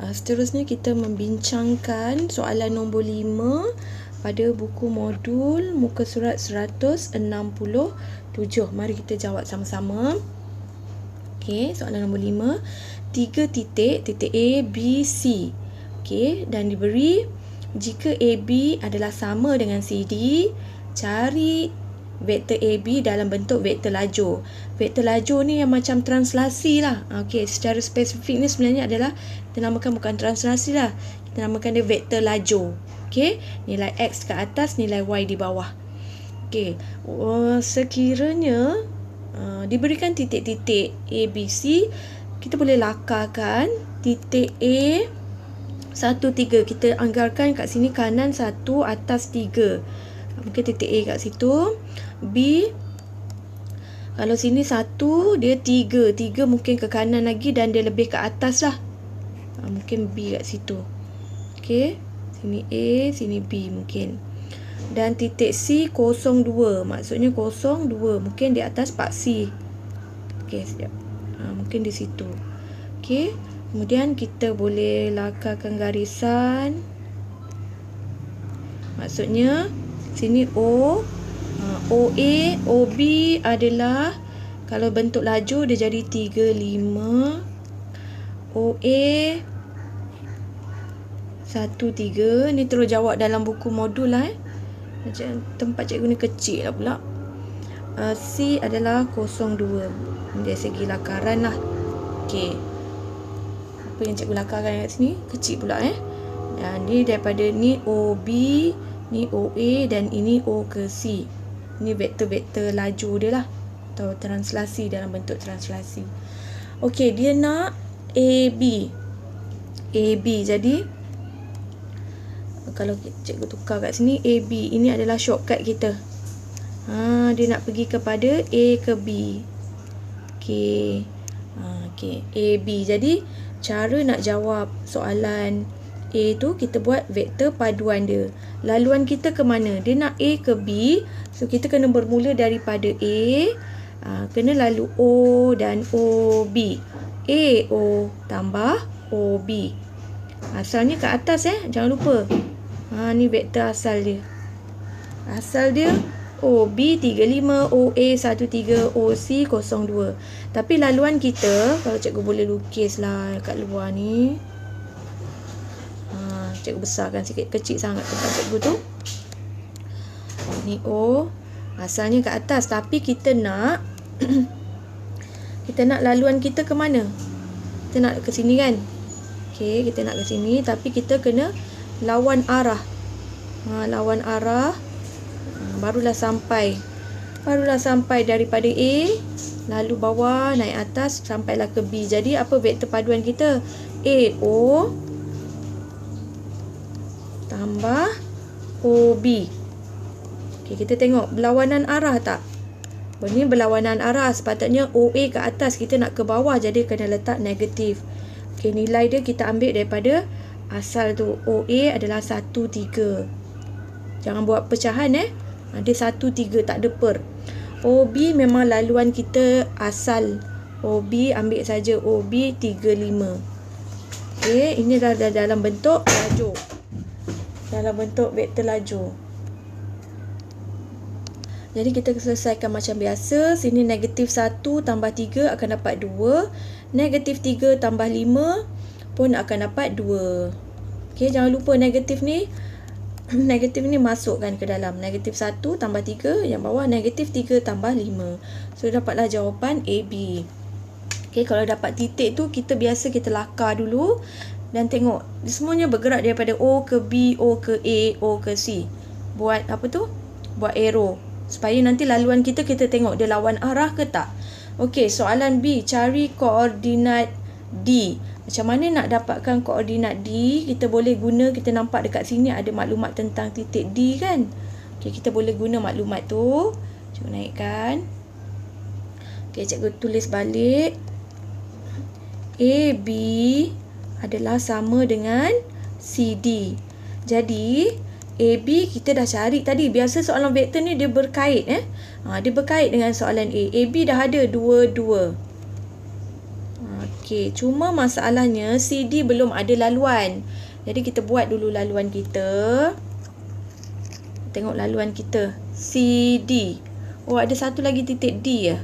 Seterusnya kita membincangkan soalan nombor 5 pada buku modul muka surat 167. Mari kita jawab sama-sama. Okey, soalan nombor 5. 3 titik A, B, C. Okey, dan diberi jika AB adalah sama dengan CD, cari vektor AB dalam bentuk vektor lajur. Vektor lajur ni yang macam translasi lah. Okey, secara spesifik ni sebenarnya adalah kita namakan bukan translasi lah. Kita namakan dia vektor lajur. Okey, nilai X ke atas, nilai Y di bawah. Okey, sekiranya diberikan titik-titik A, B, C, kita boleh lakarkan titik A 1, 3. Kita anggarkan kat sini kanan 1, atas 3. Mungkin titik A kat situ. B, kalau sini 1, dia 3. 3 mungkin ke kanan lagi dan dia lebih ke atas lah. Mungkin B kat situ. Okey, sini A, sini B mungkin. Dan titik C 02. Maksudnya 02. Mungkin di atas part C. Okey, sekejap. Mungkin di situ. Okey, kemudian kita boleh lakarkan garisan. Maksudnya sini O, OA, OB adalah kalau bentuk lajur dia jadi 3, 5. OA 1, 3. Ni terus jawab dalam buku modul lah. Tempat cikgu ni kecil lah pula. C adalah 02. Dari segi lakaran lah. Okey, apa yang cikgu lakarkan kat sini kecil pula ni daripada ni OB, ni OA dan ini O ke C. Ini vektor-vektor laju dia lah, atau translasi, dalam bentuk translasi. Okey, dia nak AB. AB, jadi kalau cikgu tukar kat sini AB, ini adalah shortcut kita. Dia nak pergi kepada A ke B. Okey. Okey, AB. Jadi cara nak jawab soalan A tu, kita buat vektor paduan dia. Laluan kita ke mana? Dia nak A ke B. So kita kena bermula daripada A, kena lalu O dan OB. A, O tambah OB. Asalnya kat atas jangan lupa. Ni vektor asal dia. Asal dia OB 35, OA 13, OC 02. Tapi laluan kita, kalau cikgu boleh lukis lah kat luar ni. Cikgu besarkan sikit, kecil sangat tempat cikgu tu. Ni O, asalnya kat atas, tapi kita nak kita nak laluan kita ke mana? Kita nak ke sini kan? Okey, kita nak ke sini, tapi kita kena lawan arah. Lawan arah. Barulah sampai daripada A, lalu bawah naik atas sampailah ke B. Jadi apa vektor paduan kita? AO tambah OB. Okey, kita tengok berlawanan arah tak? Ini berlawanan arah. Sepatutnya OA ke atas, kita nak ke bawah, jadi kena letak negatif. Okey, nilai dia kita ambil daripada asal tu. OA adalah 1, 3. Jangan buat pecahan Dia 1, 3, tak ada per. OB memang laluan kita asal. OB ambil saja OB 3, 5. Okey, ini dah dalam bentuk lajur. Dalam bentuk vektor lajur. Jadi kita selesaikan macam biasa. Sini negatif 1 tambah 3 akan dapat 2. Negatif 3 tambah 5 pun akan dapat 2. Okey, jangan lupa negatif ni masukkan ke dalam. Negatif 1 tambah 3, yang bawah negatif 3 tambah 5. So dapatlah jawapan AB. Okey, kalau dapat titik tu, kita biasa kita lakar dulu dan tengok semuanya bergerak daripada O ke B, O ke A, O ke C. Buat apa tu? Buat arrow supaya nanti laluan kita tengok dia lawan arah ke tak. Okey, soalan B, cari koordinat D. Macam mana nak dapatkan koordinat D? Kita boleh guna, kita nampak dekat sini ada maklumat tentang titik D kan. Okey, kita boleh guna maklumat tu. Cikgu naikkan. Okey, cikgu tulis balik. AB adalah sama dengan CD. Jadi AB kita dah cari tadi. Biasa soalan vektor ni dia berkait dia berkait dengan soalan A. AB dah ada 2, 2. Okey, cuma masalahnya CD belum ada laluan. Jadi kita buat dulu laluan kita. Tengok laluan kita. CD. Oh, ada satu lagi titik D ya.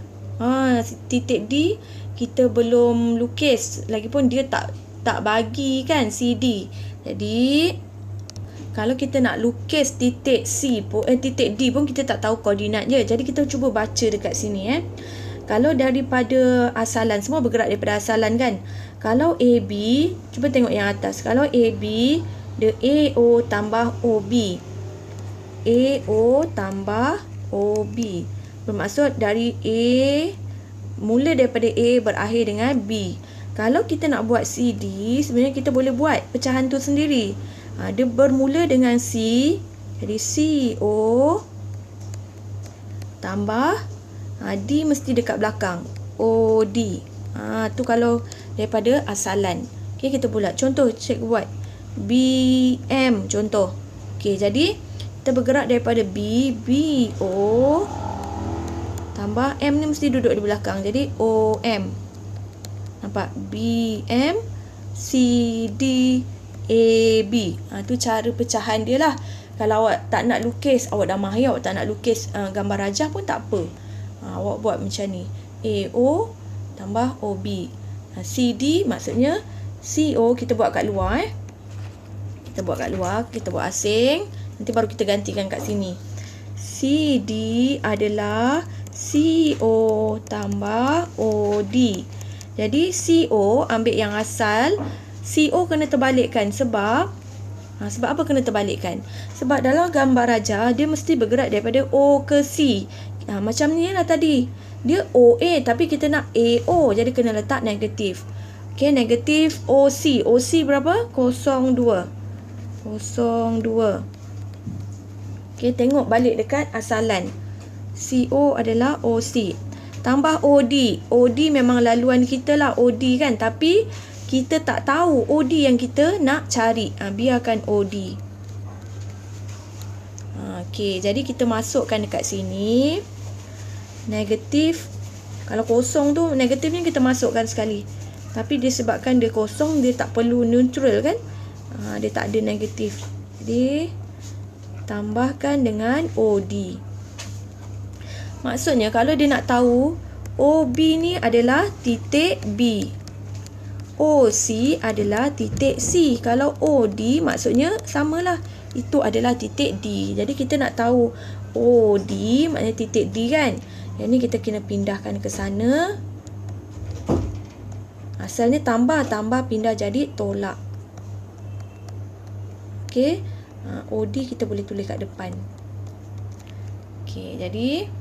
Titik D kita belum lukis. Lagipun dia tak bagi kan CD. Jadi kalau kita nak lukis titik C pun titik D pun kita tak tahu koordinat je. Jadi kita cuba baca dekat sini Kalau daripada asalan, semua bergerak daripada asalan kan. Kalau AB, cuba tengok yang atas. Kalau AB, dia AO tambah OB. AO tambah OB. Bermaksud dari A, mula daripada A berakhir dengan B. Kalau kita nak buat CD, sebenarnya kita boleh buat pecahan tu sendiri. Dia bermula dengan C. Jadi CO tambah D mesti dekat belakang. OD. Tu kalau daripada asalan. Okey, kita buat. Contoh, cik buat. BM contoh. Okey, jadi kita bergerak daripada B. BO tambah M ni mesti duduk di belakang. Jadi OM. Nampak? BM CD AB. Tu cara pecahan dia lah. Kalau awak tak nak lukis, awak dah mahir, awak tak nak lukis gambar rajah pun tak apa. Awak buat macam ni. AO tambah OB. CD maksudnya CO kita buat kat luar Kita buat kat luar, kita buat asing. Nanti baru kita gantikan kat sini. CD adalah CO tambah OD. Jadi CO ambil yang asal. CO kena terbalikkan sebab apa kena terbalikkan? Sebab dalam gambar rajah dia mesti bergerak daripada O ke C. Macam ni lah tadi. Dia OA tapi kita nak AO. Jadi kena letak negatif. Okey, negatif OC. OC berapa? 02. Okey, tengok balik dekat asalan. CO adalah OC. Tambah OD. OD memang laluan kita lah OD kan. Tapi kita tak tahu OD yang kita nak cari. Biarkan OD. Okey, jadi kita masukkan dekat sini. Negatif. Kalau kosong tu, negatifnya kita masukkan sekali. Tapi disebabkan dia kosong, dia tak perlu neutral kan. Dia tak ada negatif. Jadi, tambahkan dengan OD. Maksudnya, kalau dia nak tahu, OB ni adalah titik B. OC adalah titik C. Kalau OD maksudnya samalah. Itu adalah titik D. Jadi kita nak tahu OD maknanya titik D kan. Yang ni kita kena pindahkan ke sana. Asalnya tambah pindah jadi tolak. Okey. OD kita boleh tulis kat depan. Okey, jadi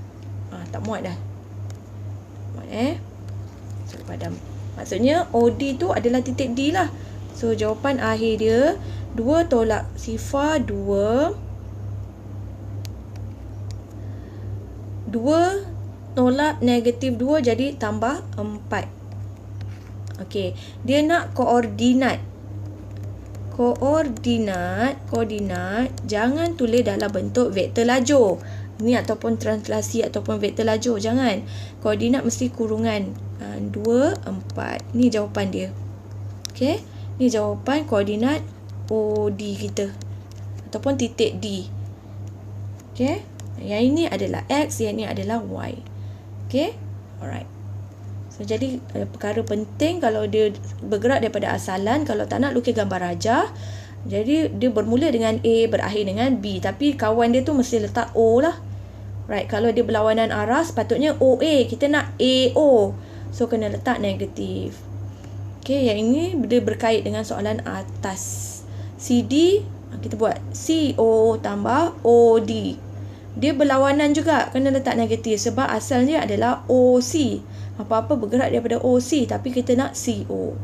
tak muat dah. Muat so, padam. Maksudnya OD tu adalah titik D lah. So jawapan akhir dia 2 tolak sifar 2 tolak negatif 2 jadi tambah 4. Okey, dia nak koordinat. Koordinat jangan tulis dalam bentuk vektor lajur. Ni ataupun translasi ataupun vektor lajur, jangan. Koordinat mesti kurungan 2, 4. Ni jawapan dia. Okey, ni jawapan koordinat OD kita ataupun titik D. Okey, yang ini adalah X, yang ini adalah Y. Okey, alright. So jadi perkara penting kalau dia bergerak daripada asalan, kalau tak nak lukis gambar rajah, jadi dia bermula dengan A berakhir dengan B, tapi kawan dia tu mesti letak O lah. Right, kalau dia berlawanan arah sepatutnya OA, kita nak AO. So kena letak negatif. Okey, yang ini dia berkait dengan soalan atas. CD kita buat CO tambah OD. Dia berlawanan juga, kena letak negatif sebab asalnya adalah OC. Apa-apa bergerak daripada OC tapi kita nak CO.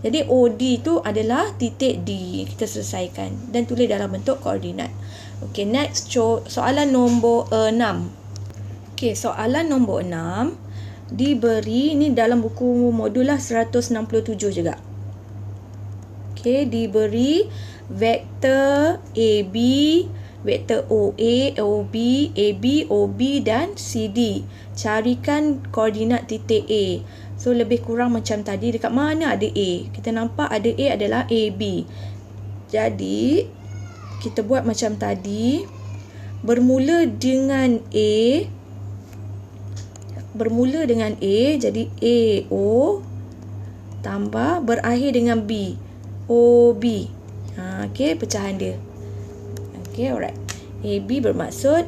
Jadi OD tu adalah titik D. Kita selesaikan dan tulis dalam bentuk koordinat. Okey, next soalan nombor 6. Okey, soalan nombor 6 diberi, ni dalam buku modul lah 167 juga. Okey, diberi vektor AB, vektor OA, OB, AB, OB dan CD. Carikan koordinat titik A. So lebih kurang macam tadi. Dekat mana ada A? Kita nampak ada A adalah AB. Jadi kita buat macam tadi. Bermula dengan A. Jadi AO tambah berakhir dengan B. OB. Okey, pecahan dia. Okey, alright. AB bermaksud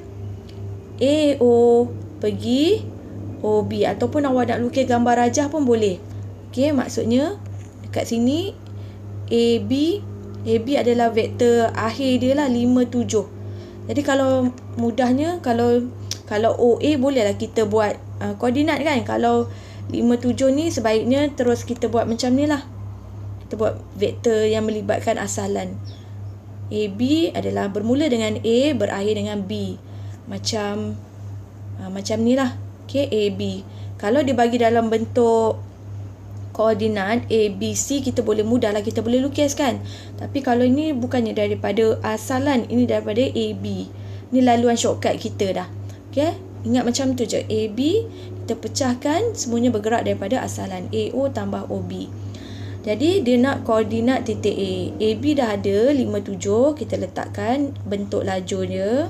AO pergi OB, ataupun awak nak lukis gambar rajah pun boleh. Okey, maksudnya dekat sini AB adalah vektor akhir dia lah 5, 7. Jadi kalau mudahnya, kalau OA bolehlah kita buat koordinat kan. Kalau 5, 7 ni sebaiknya terus kita buat macam ni lah. Kita buat vektor yang melibatkan asalan. AB adalah bermula dengan A, berakhir dengan B. Macam ni lah. Okay, AB. Kalau dibagi dalam bentuk koordinat A, B, C, kita boleh mudahlah kita boleh lukis kan. Tapi kalau ini bukannya daripada asalan, ini daripada AB. Ini laluan shortcut kita dah. Okay, ingat macam tu je. AB kita pecahkan, semuanya bergerak daripada asalan. AO tambah OB. Jadi dia nak koordinat titik A. AB dah ada 5, 7. Kita letakkan bentuk lajur dia.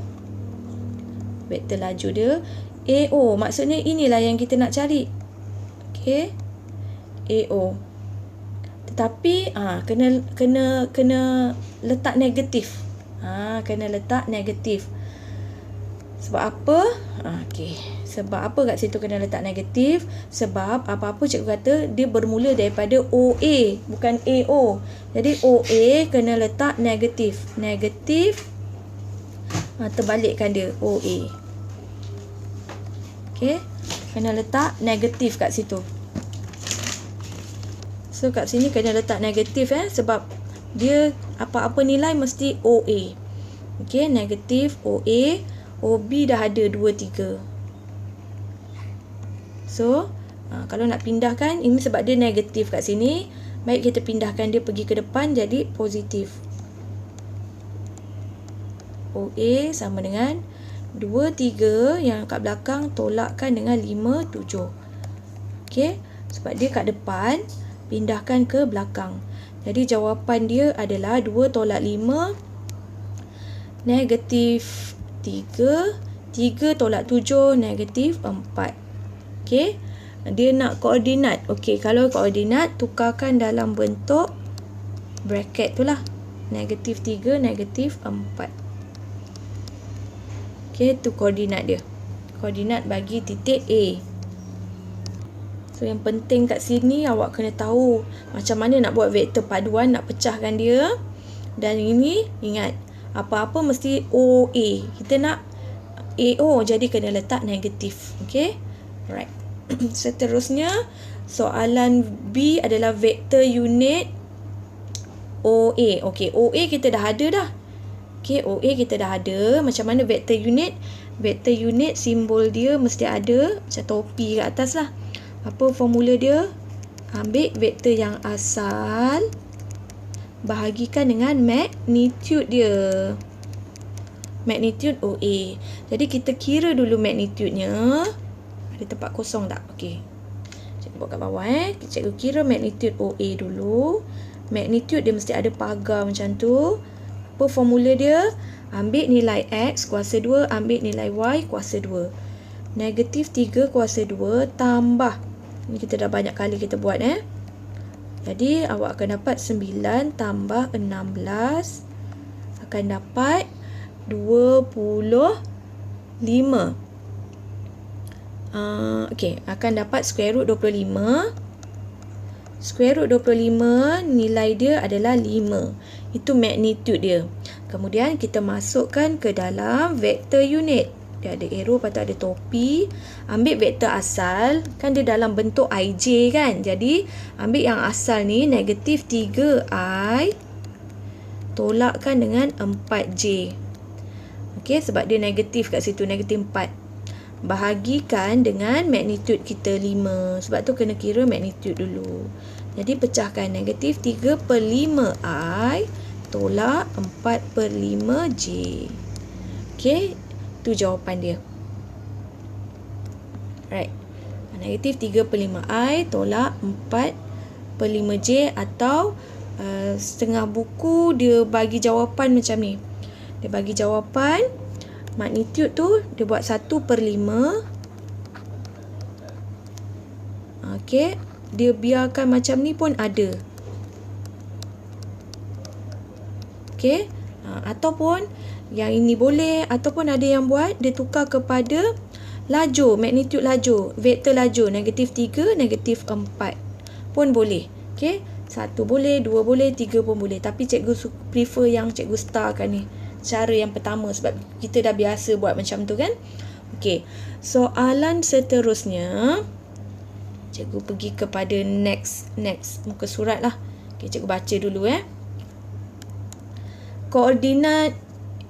Vektor lajur dia. AO maksudnya inilah yang kita nak cari. Okey. AO. Tetapi kena letak negatif. Kena letak negatif. Sebab apa? Okey. Sebab apa kat situ kena letak negatif? Sebab apa-apa cikgu kata dia bermula daripada OA, bukan AO. Jadi OA kena letak negatif. Negatif terbalikkan dia OA. Okey. Kena letak negatif kat situ. So kat sini kena letak negatif sebab dia apa-apa nilai mesti OA. Okey, negatif OA. OB dah ada 2, 3. So, kalau nak pindahkan, ini sebab dia negatif kat sini. Baik kita pindahkan dia pergi ke depan, jadi positif. OA sama dengan 2, 3. Yang kat belakang tolakkan dengan 5, 7. Okey, sebab dia kat depan, pindahkan ke belakang. Jadi jawapan dia adalah 2 tolak 5, negatif 3. 3 tolak 7, negatif 4. Okey. Dia nak koordinat. Okey, kalau koordinat tukarkan dalam bentuk bracket tu lah. Negatif 3, negatif 4. Okey, tu koordinat dia. Koordinat bagi titik A. So, yang penting kat sini awak kena tahu macam mana nak buat vektor paduan, nak pecahkan dia. Dan ini, ingat, apa-apa mesti OA. Kita nak AO, jadi kena letak negatif. Okey? Alright. Seterusnya, soalan B adalah vektor unit OA. Okey, OA kita dah ada dah. Okey, OA kita dah ada. Macam mana vektor unit? Vektor unit simbol dia mesti ada macam topi kat atas lah. Apa formula dia? Ambil vektor yang asal, bahagikan dengan magnitude dia. Magnitude OA. Jadi kita kira dulu magnitude-nya. Ada tempat kosong tak? Okey. Cikgu buat kat bawah Cikgu kira magnitude OA dulu. Magnitude dia mesti ada pagar macam tu. Apa formula dia? Ambil nilai X kuasa 2, ambil nilai Y kuasa 2. Negatif 3 kuasa 2 tambah. Ini kita dah banyak kali kita buat Jadi awak akan dapat 9 tambah 16. Akan dapat 25. Okey, akan dapat square root 25. Square root 25 nilai dia adalah 5. Itu magnitude dia. Kemudian kita masukkan ke dalam vektor unit. Dia ada arrow, lepas tu ada topi. Ambil vektor asal. Kan dia dalam bentuk IJ kan. Jadi ambil yang asal ni, negatif 3I. Tolakkan dengan 4J. Okey, sebab dia negatif kat situ, negatif 4. Bahagikan dengan magnitude kita 5. Sebab tu kena kira magnitude dulu. Jadi pecahkan negatif 3 per 5I tolak 4 per 5J. Okey, tu jawapan dia. Right. Negatif 3/5I tolak 4/5J, atau setengah buku dia bagi jawapan macam ni. Dia bagi jawapan magnitude tu dia buat 1/5. Okey, dia biarkan macam ni pun ada. Okey, ataupun yang ini boleh, ataupun ada yang buat dia tukar kepada laju, magnitude laju, vektor laju, negatif 3, negatif 4 pun boleh. Okey, 1 boleh, 2 boleh, 3 pun boleh. Tapi cikgu prefer yang cikgu starkan ni, cara yang pertama, sebab kita dah biasa buat macam tu kan. Okey, soalan seterusnya, cikgu pergi kepada next muka surat lah. Okey, cikgu baca dulu Koordinat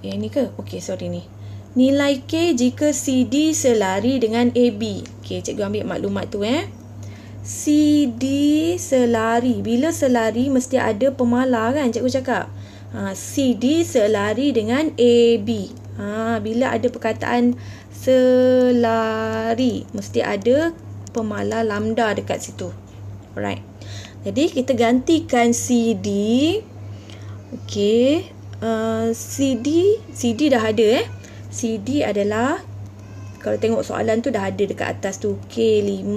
ini ke? Okey, sorry ni. Nilai K jika CD selari dengan AB. Okey, cikgu ambil maklumat tu CD selari. Bila selari mesti ada pemalar kan, cikgu cakap. CD selari dengan AB. Bila ada perkataan selari mesti ada pemalar lambda dekat situ. Alright. Jadi kita gantikan CD. Okey, CD dah ada CD adalah, kalau tengok soalan tu dah ada dekat atas tu, K5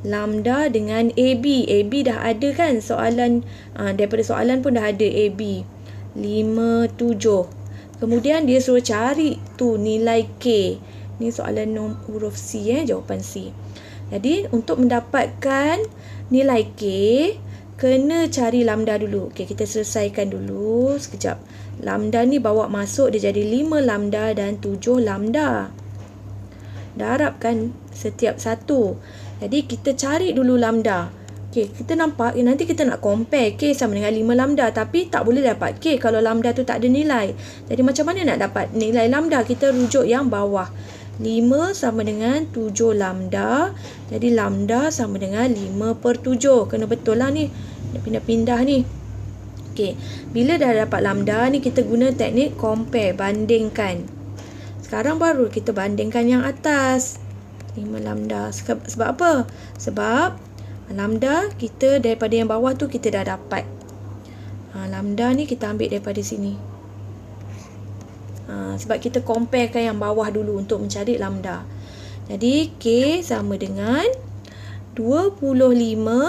lambda dengan AB. AB dah ada kan soalan, daripada soalan pun dah ada AB 5, 7. Kemudian dia suruh cari tu nilai K. Ni soalan huruf C jawapan C. Jadi untuk mendapatkan nilai K, kena cari lambda dulu. Okey, kita selesaikan dulu sekejap. Lambda ni bawa masuk, dia jadi 5 lambda dan 7 lambda. Darabkan setiap satu. Jadi kita cari dulu lambda. Okey, kita nampak nanti kita nak compare K sama dengan 5 lambda, tapi tak boleh dapat K kalau lambda tu tak ada nilai. Jadi macam mana nak dapat nilai lambda? Kita rujuk yang bawah. 5 sama dengan 7 lambda. Jadi lambda sama dengan 5/7. Kena betul lah ni. Pindah-pindah ni. Okey, bila dah dapat lambda ni, kita guna teknik compare, bandingkan. Sekarang baru kita bandingkan yang atas. 5 lambda. Sebab apa? Sebab lambda kita daripada yang bawah tu kita dah dapat. Lambda ni kita ambil daripada sini. Sebab kita comparekan yang bawah dulu untuk mencari lambda. Jadi K sama dengan 25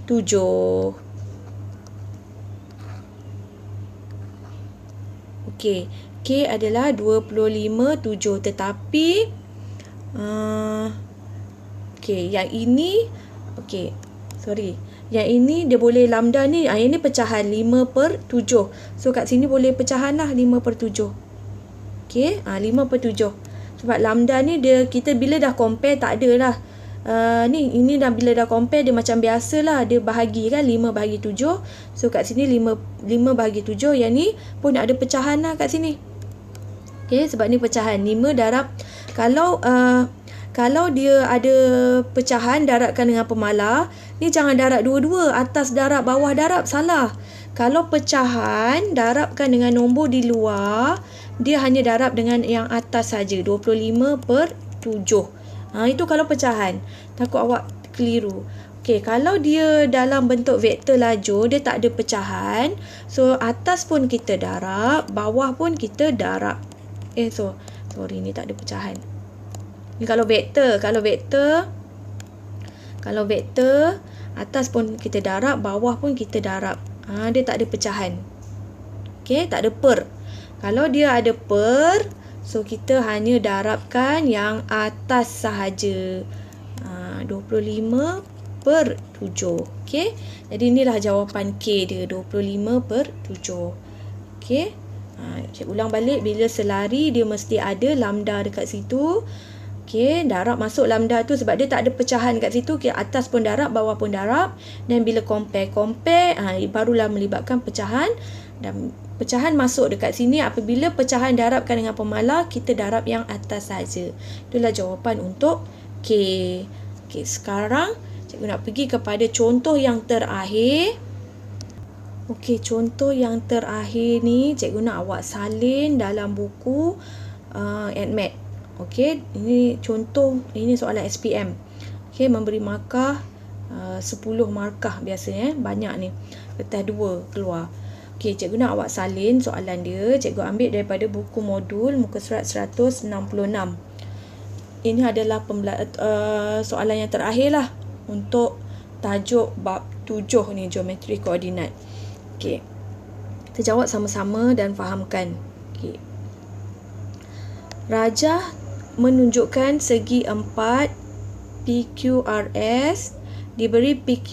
7. Okey, K adalah 25 7, tetapi okey, yang ini yang ini dia boleh lambda ni, yang ni pecahan 5/7. So kat sini boleh pecahan lah 5/7. Okey, 5/7. Sebab lambda ni kita bila dah compare tak ada lah. Ini dah bila dah compare dia macam biasa lah, dia bahagi kan 5/7. So kat sini 5/7, yang ni pun ada pecahan lah kat sini. Okey, sebab ni pecahan 5 darab, kalau dia ada pecahan darabkan dengan pemalar, ni jangan darab dua-dua, atas darab bawah darab, salah. Kalau pecahan darabkan dengan nombor di luar, dia hanya darab dengan yang atas saja, 25/7. Itu kalau pecahan. Takut awak keliru. Okey, kalau dia dalam bentuk vektor laju, dia tak ada pecahan. So atas pun kita darab, bawah pun kita darab. Sorry, ni tak ada pecahan. Ni kalau vektor, atas pun kita darab, bawah pun kita darab. Dia tak ada pecahan. Okey, tak ada per. Kalau dia ada per, so kita hanya darabkan yang atas sahaja. 25/7. Okey. Jadi inilah jawapan K dia, 25/7. Okey. Cikgu ulang balik, bila selari dia mesti ada lambda dekat situ. Okey, darab masuk lambda tu sebab dia tak ada pecahan kat situ. Okay, atas pun darab, bawah pun darab. Dan bila compare, barulah melibatkan pecahan. Dan pecahan masuk dekat sini. Apabila pecahan darabkan dengan pemalar, kita darab yang atas saja. Itulah jawapan untuk K. Okey, sekarang cikgu nak pergi kepada contoh yang terakhir. Okey, contoh yang terakhir ni cikgu nak awak salin dalam buku AdMath. Okey, ini contoh, ini soalan SPM. Okey, memberi markah 10 markah biasanya banyak ni. Kertas 2 keluar. Okey, cikgu nak awak salin soalan dia. Cikgu ambil daripada buku modul muka surat 166. Ini adalah soalan yang terakhir lah untuk tajuk bab 7 ni, geometri koordinat. Okey, kita jawab sama-sama dan fahamkan. Okey. Rajah menunjukkan segi 4 PQRS, diberi PQ.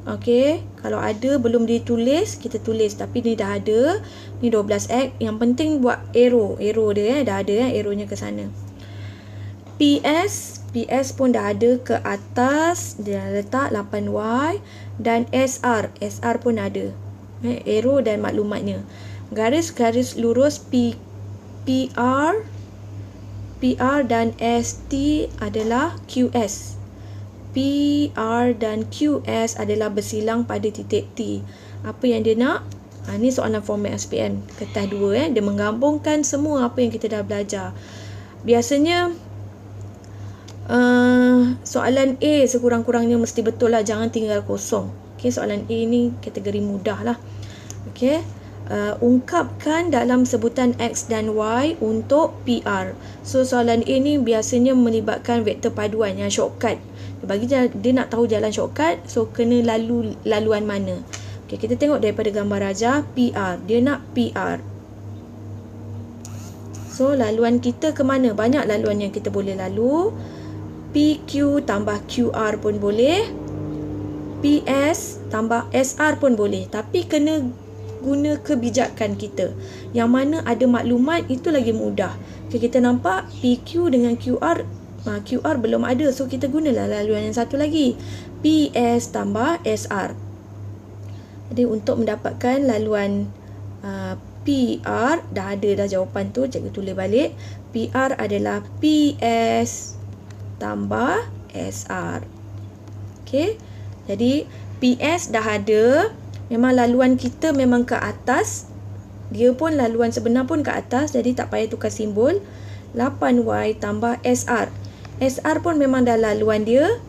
Okey, kalau ada belum ditulis, kita tulis, tapi ni dah ada. Ni 12x. Yang penting buat arrow dia dah ada arrownya ke sana. PS pun dah ada ke atas, dia letak 8y, dan SR pun ada. Arrow dan maklumatnya. Garis-garis lurus PR dan ST adalah QS. PR dan QS adalah bersilang pada titik T. Apa yang dia nak? Ni soalan format SPM kertas 2. Dia menggabungkan semua apa yang kita dah belajar. Biasanya soalan A sekurang-kurangnya mesti betul lah, jangan tinggal kosong. Okey, soalan A ni kategori mudah lah. Okey, ungkapkan dalam sebutan X dan Y untuk PR. So soalan A ni biasanya melibatkan vektor paduan yang shortcut. Dia nak tahu jalan shortcut, so kena laluan mana. Okey, kita tengok daripada gambar rajah PR. Dia nak PR. So laluan kita ke mana? Banyak laluan yang kita boleh lalu. PQ tambah QR pun boleh. PS tambah SR pun boleh. Tapi kena guna kebijakan kita. Yang mana ada maklumat, itu lagi mudah. Okay, kita nampak PQ dengan QR. QR belum ada. So kita gunalah laluan yang satu lagi. PS tambah SR. Jadi untuk mendapatkan laluan PR, dah ada dah jawapan tu. Cikgu tulis balik. PR adalah PS tambah SR. Okey. Jadi PS dah ada. Memang laluan kita memang ke atas. Dia pun laluan sebenar pun ke atas. Jadi tak payah tukar simbol. 8Y tambah SR. SR pun memang dah laluan dia.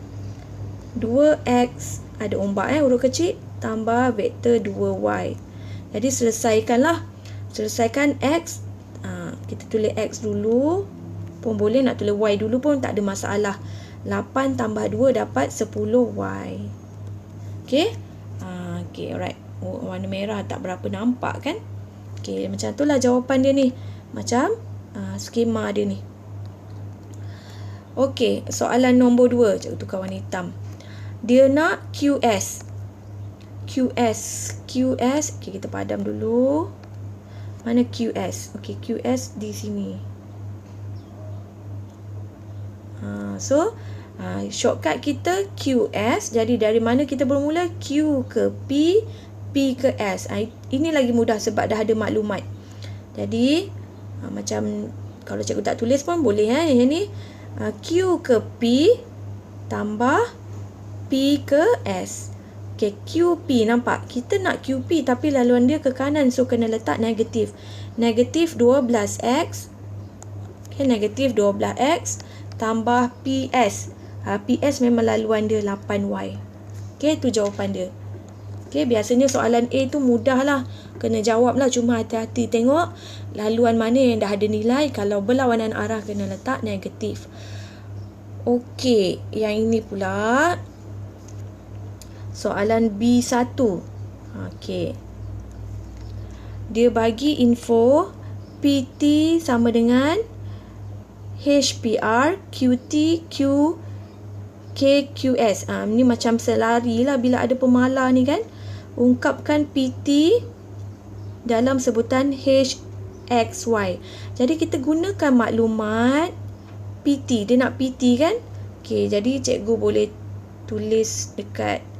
2X. Ada ombak huruf kecil. Tambah vektor 2Y. Jadi selesaikanlah. Selesaikan X. Kita tulis X dulu. Pun boleh, nak tulis Y dulu pun tak ada masalah. 8 tambah 2 dapat 10Y. Okey. Okey, alright. Warna merah tak berapa nampak kan? Okey, macam itulah jawapan dia ni. Macam skema dia ni. Okey, soalan nombor 2. Cikgu tukar warna hitam. Dia nak QS. Okey, kita padam dulu. Mana QS? Okey, QS di sini. So shortcut kita QS. Jadi dari mana kita bermula? Q ke P, P ke S. Ini lagi mudah sebab dah ada maklumat. Jadi macam kalau cikgu tak tulis pun boleh yang ni. Q ke P tambah P ke S. Okay, QP nampak? Kita nak QP tapi laluan dia ke kanan. So kena letak negatif. Negatif 12X. Okay, negatif 12X tambah PS. PS memang laluan dia 8Y. Okay, tu jawapan dia. Okay, biasanya soalan A tu mudah lah. Kena jawab lah. Cuma hati-hati tengok laluan mana yang dah ada nilai. Kalau berlawanan arah kena letak negatif. Okay, yang ini pula. Soalan B1. Okay. Dia bagi info PT sama dengan HPR, QT, Q, KQS. Ni macam selari lah bila ada pemalar ni kan. Ungkapkan PT dalam sebutan HXY. Jadi kita gunakan maklumat PT. Dia nak PT kan. Okay, jadi cikgu boleh tulis dekat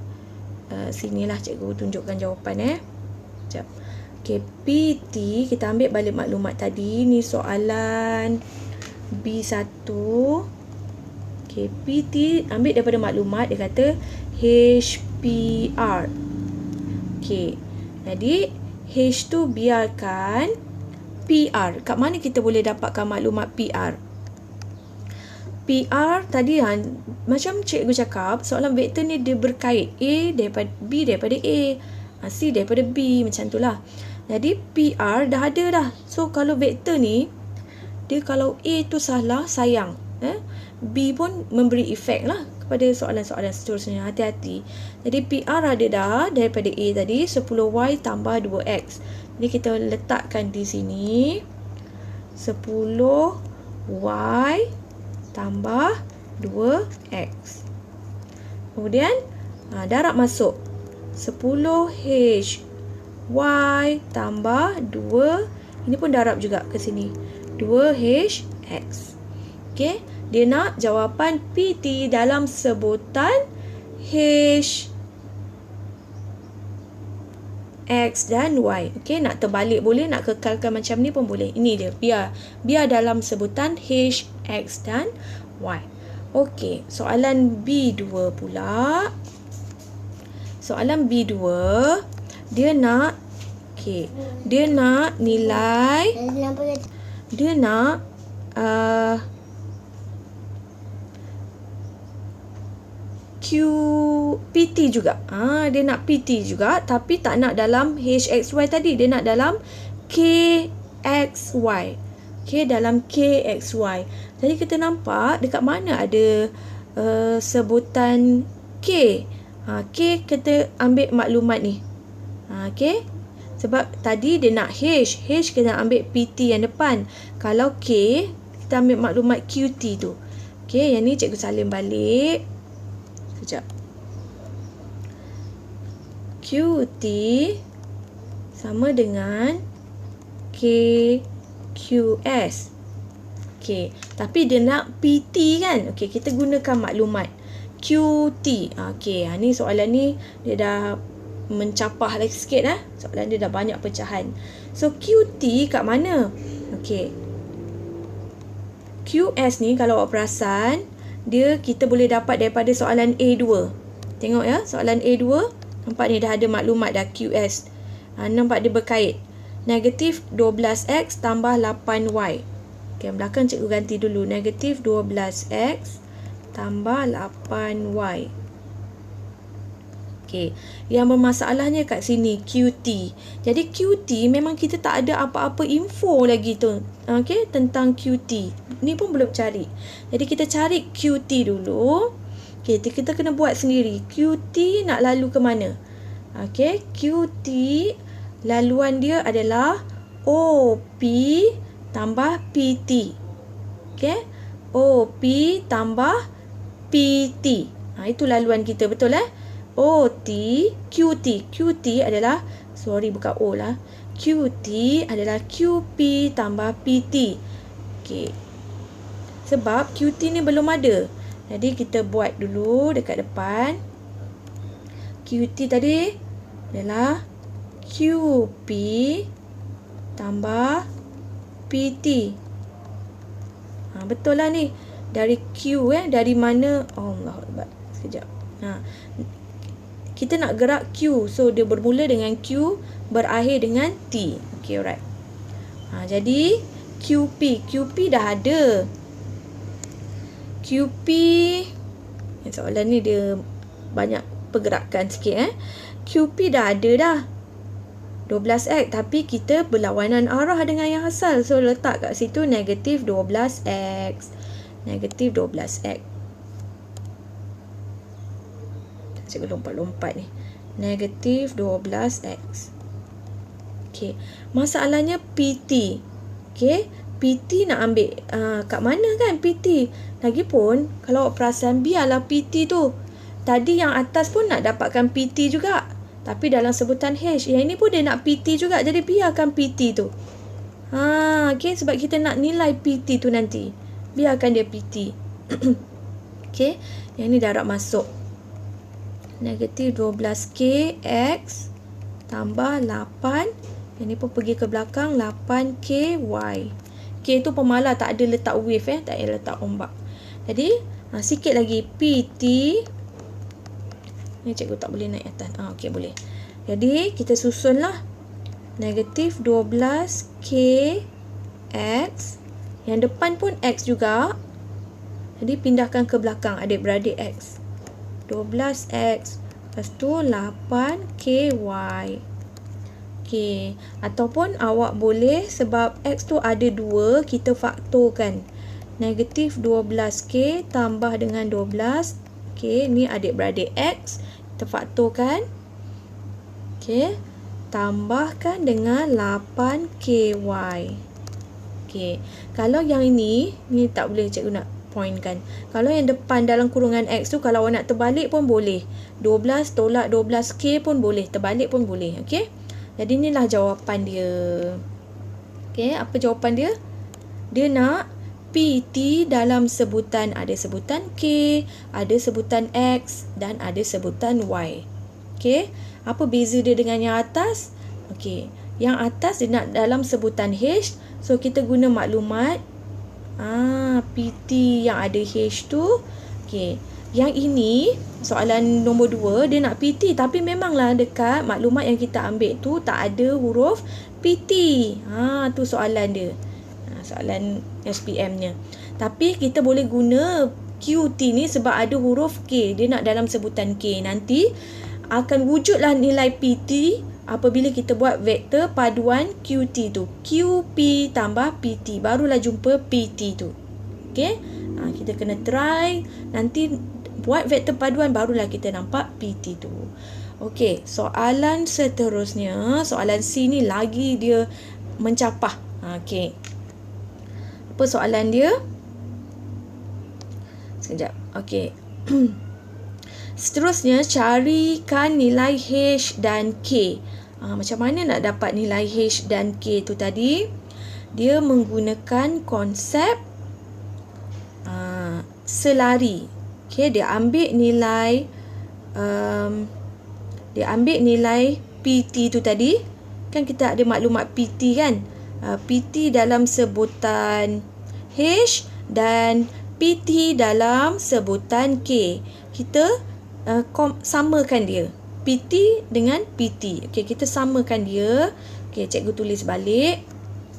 sinilah cikgu tunjukkan jawapan Sekejap. Okay, PT. Kita ambil balik maklumat tadi. Ni soalan B1. Okay, PT ambil daripada maklumat. Dia kata HPR. Okay, Jadi H tu biarkan PR. Kat mana kita boleh dapatkan maklumat PR? PR tadi macam cikgu cakap, soalan vektor ni dia berkait A daripada B daripada A, C daripada B, macam tu lah. Jadi PR dah ada dah. So kalau vektor ni, dia kalau A tu salah, sayang. B pun memberi efek lah kepada soalan-soalan seterusnya. Hati-hati. Jadi PR ada dah daripada A tadi, 10Y tambah 2X. Jadi kita letakkan di sini 10Y tambah 2X. Kemudian darab masuk 10H Y tambah 2. Ini pun darab juga ke sini, 2HX. Okey, dia nak jawapan PT dalam sebutan H, X dan Y. Okey, nak terbalik boleh, nak kekalkan macam ni pun boleh. Ini dia, biar dalam sebutan H, X dan Y. Okey, soalan B2 pula. Soalan B2, dia nak nilai, dia nak PT juga. Dia nak PT juga, tapi tak nak dalam HXY tadi. Dia nak dalam KXY. Okey, dalam KXY. Jadi kita nampak dekat mana ada sebutan K. K kita ambil maklumat ni. Okey. Sebab tadi dia nak H. H kena ambil PT yang depan. Kalau K, kita ambil maklumat QT tu. Okey, yang ni cikgu salin balik. Sekejap. QT sama dengan KQS. Okey, tapi dia nak PT kan? Okey, kita gunakan maklumat QT. Okey, ni soalan ni dia dah mencapah lagi sikit Soalan dia dah banyak pecahan. So QT kat mana? Okey. QS ni kalau awak perasan, dia kita boleh dapat daripada soalan A2. Tengok ya, soalan A2. Nampak ni dah ada maklumat dah QS. Nampak dia berkait. Negatif 12X tambah 8Y. Okay, belakang cikgu ganti dulu. Negatif 12X tambah 8Y. Okay. Yang bermasalahnya kat sini QT. Jadi QT memang kita tak ada apa-apa info lagi tu. Okay, tentang QT. Ni pun belum cari. Jadi kita cari QT dulu. Okay, kita kena buat sendiri. QT nak lalu ke mana? Okay, QT laluan dia adalah OP tambah PT. Okay, OP tambah PT. Itu laluan kita, betul OT, QT. QT adalah, bukan O lah. QT adalah QP tambah PT. Okay. Sebab QT ni belum ada. Jadi kita buat dulu dekat depan. QT tadi adalah QP tambah PT. Betul lah ni. Dari Q dari mana? Allahuakbar. Sekejap. Kita nak gerak Q. So, dia bermula dengan Q, berakhir dengan T. Okay, alright. Jadi, QP. QP dah ada. QP. Soalan ni dia banyak pergerakan sikit. QP dah ada dah. 12X. Tapi kita berlawanan arah dengan yang asal. So, letak kat situ negatif 12X. Negatif 12X. Cikgu lompat-lompat ni. Negatif 12X. Okey. Masalahnya PT. Okey. PT nak ambil kat mana kan PT? Lagipun, kalau awak perasan, biarlah PT tu. Tadi yang atas pun nak dapatkan PT juga. Tapi dalam sebutan H. Yang ini pun dia nak PT juga. Jadi biarkan PT tu. Okey. Sebab kita nak nilai PT tu nanti. Biarkan dia PT. Okey. Yang ni darab masuk. Negatif 12K X tambah 8. Yang ni pun pergi ke belakang. 8K Y. K tu pemalas, tak ada letak wave tak ada letak ombak. Jadi sikit lagi PT. Ni cikgu tak boleh naik atas. Okey, boleh. Jadi kita susunlah negatif 12k x. Yang depan pun x juga. Jadi pindahkan ke belakang adik-beradik x. 12x. Lepas tu 8ky. Okey. Ataupun awak boleh, sebab x tu ada 2, kita faktorkan. Negatif 12k tambah dengan 12. Okey, ni adik-beradik x. Kita faktorkan. Okey. Tambahkan dengan 8ky. Okey. Kalau yang ini tak boleh cikgu nak pointkan. Kalau yang depan dalam kurungan x tu, kalau awak nak terbalik pun boleh. 12 tolak 12k pun boleh. Terbalik pun boleh. Okey. Jadi inilah jawapan dia. Okey, apa jawapan dia? Dia nak PT dalam sebutan, ada sebutan K, ada sebutan X dan ada sebutan Y. Okey, apa beza dia dengan yang atas? Okey, yang atas dia nak dalam sebutan H, so kita guna maklumat PT yang ada H tu. Okey, yang ini soalan nombor 2 dia nak PT, tapi memanglah dekat maklumat yang kita ambil tu tak ada huruf PT. Tu soalan dia. Soalan SPM-nya. Tapi kita boleh guna QT ni sebab ada huruf K. Dia nak dalam sebutan K. Nanti akan wujudlah nilai PT apabila kita buat vektor paduan QT tu. QP tambah PT. Barulah jumpa PT tu. Okey? Kita kena try. Nanti buat vektor paduan barulah kita nampak PT tu. Okey. Soalan seterusnya. Soalan C ni lagi dia mencapah. Okey. Apa soalan dia? Sekejap. Okey. Seterusnya, carikan nilai H dan K. Macam mana nak dapat nilai H dan K tu tadi? Dia menggunakan konsep selari. Okey, dia ambil nilai PT tu tadi. Kan kita ada maklumat PT kan? PT dalam sebutan H dan PT dalam sebutan K. Kita samakan dia. PT dengan PT. Okey, kita samakan dia. Okey, cikgu tulis balik.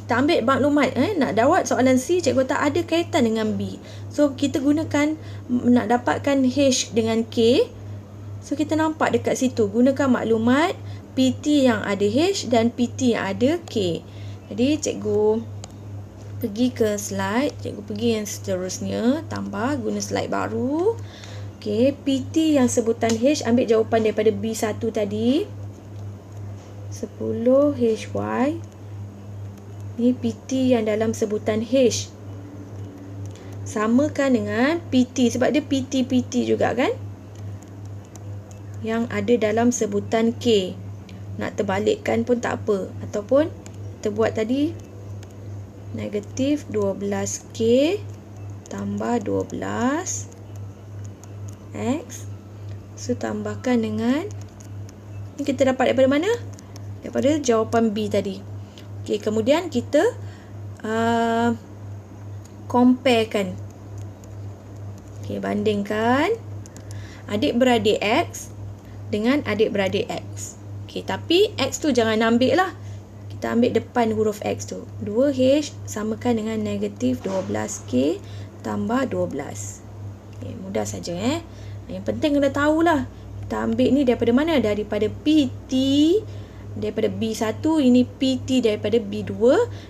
Kita ambil maklumat. Nak jawab soalan C, cikgu tak ada kaitan dengan B. So, kita gunakan nak dapatkan H dengan K. So, kita nampak dekat situ. Gunakan maklumat PT yang ada H dan PT yang ada K. Jadi, cikgu pergi ke slide. Cikgu pergi yang seterusnya. Tambah, guna slide baru. Okey, PT yang sebutan H, ambil jawapan daripada B1 tadi. 10HY. Ni PT yang dalam sebutan H. Samakan dengan PT. Sebab dia PT juga kan? Yang ada dalam sebutan K. Nak terbalikkan pun tak apa. Ataupun kita buat tadi negatif 12K tambah 12 X. So tambahkan dengan, ni kita dapat daripada mana? Daripada jawapan B tadi. Okey, kemudian kita comparekan. Okey, bandingkan adik-beradik X dengan adik-beradik X. Okey, tapi X tu jangan ambil lah. Kita ambil depan huruf X tu. 2H samakan dengan negatif 12K tambah 12. Okay, mudah saja Yang penting kena tahulah. Kita ambil ni daripada mana? Daripada PT. Daripada B1. Ini PT daripada B2.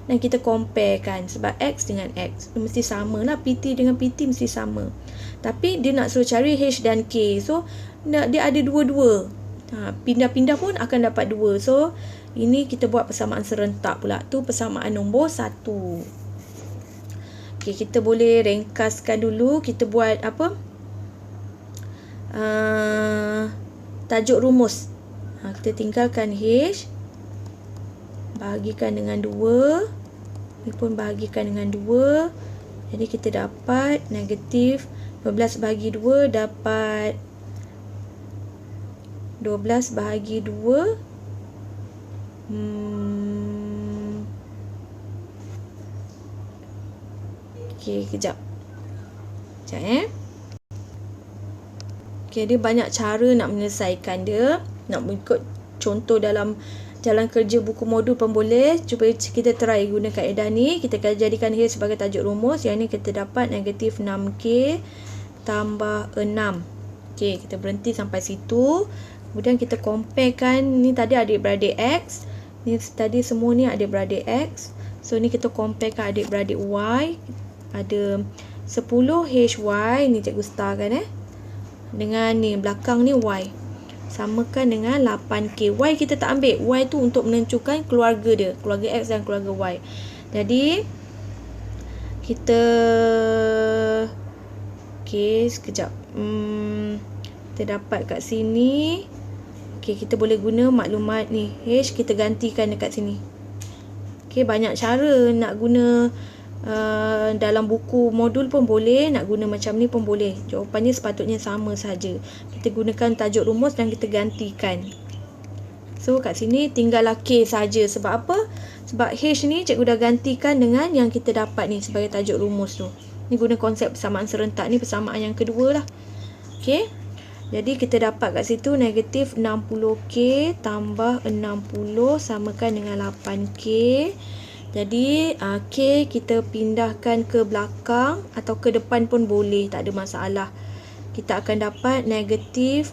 Dan kita comparekan. Sebab X dengan X. Mesti sama lah. PT dengan PT mesti sama. Tapi dia nak suruh cari H dan K. So, dia ada dua-dua. Pindah-pindah pun akan dapat 2. So, ini kita buat persamaan serentak pula. Tu persamaan nombor 1. Okey, kita boleh ringkaskan dulu. Kita buat apa? Tajuk rumus. Kita tinggalkan H. Bahagikan dengan 2. Ini pun bahagikan dengan 2. Jadi kita dapat negatif 12 bahagi 2 dapat 12 bahagi 2. Okey, kejap. Okey, dia banyak cara nak menyelesaikan dia. Nak mengikut contoh dalam jalan kerja buku modul pun boleh. Cuba kita try guna kaedah ni. Kita akan jadikan H sebagai tajuk rumus. Yang ni kita dapat negatif 6K tambah 6. Okey, kita berhenti sampai situ. Kemudian kita comparekan, ni tadi adik-beradik X. Ni tadi semua ni adik-beradik X. So ni kita comparekan adik-beradik Y. Ada 10HY, ni cikgu starkan dengan ni belakang ni Y. Samakan dengan 8K. Y kita tak ambil. Y tu untuk menentukan keluarga dia, keluarga X dan keluarga Y. Jadi kita okey, sekejap. Kita dapat kat sini. Okey, kita boleh guna maklumat ni. H kita gantikan dekat sini. Okey, banyak cara nak guna dalam buku modul pun boleh, nak guna macam ni pun boleh. Jawapannya sepatutnya sama saja. Kita gunakan tajuk rumus dan kita gantikan. So kat sini tinggallah K saja. Sebab apa? Sebab H ni cikgu dah gantikan dengan yang kita dapat ni sebagai tajuk rumus tu. Ni guna konsep persamaan serentak ni, persamaan yang kedua lah. Okey. Jadi kita dapat kat situ negatif 60K tambah 60 samakan dengan 8K. Jadi K kita pindahkan ke belakang atau ke depan pun boleh, tak ada masalah. Kita akan dapat negatif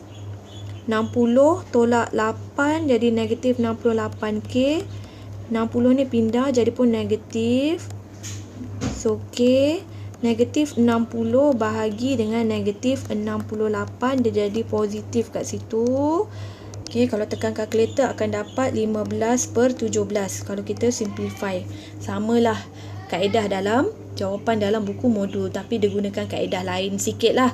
60 tolak 8 jadi negatif 68K. 60 ni pindah jadi pun negatif. So K negatif 60 bahagi dengan negatif 68, dia jadi positif kat situ. Okey, kalau tekan kalkulator akan dapat 15/17 kalau kita simplify. Samalah kaedah dalam jawapan dalam buku modul, tapi dia gunakan kaedah lain sikit lah.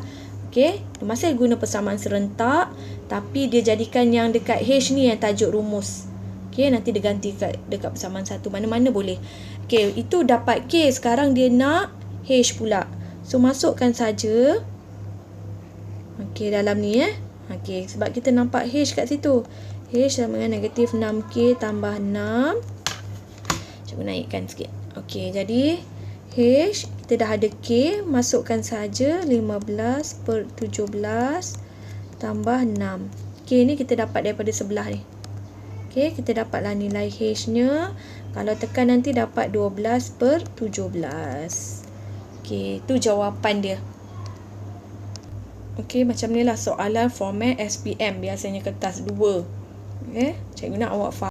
Okey, masih guna persamaan serentak, tapi dia jadikan yang dekat H ni yang tajuk rumus. Okey, nanti dia ganti dekat persamaan satu, mana-mana boleh. Okey, itu dapat K, sekarang dia nak H pula. So masukkan saja. Okey, dalam ni Okey, sebab kita nampak H kat situ. H sama dengan negatif 6K tambah 6. Cikgu naikkan sikit. Okey, jadi H kita dah ada K, masukkan saja 15/17 tambah 6. K ni kita dapat daripada sebelah ni. Okey, kita dapatlah nilai H-nya. Kalau tekan nanti dapat 12/17. Okey, itu jawapan dia. Okey, macam ni lah soalan format SPM. Biasanya kertas 2. Okey, cikgu nak awak faham.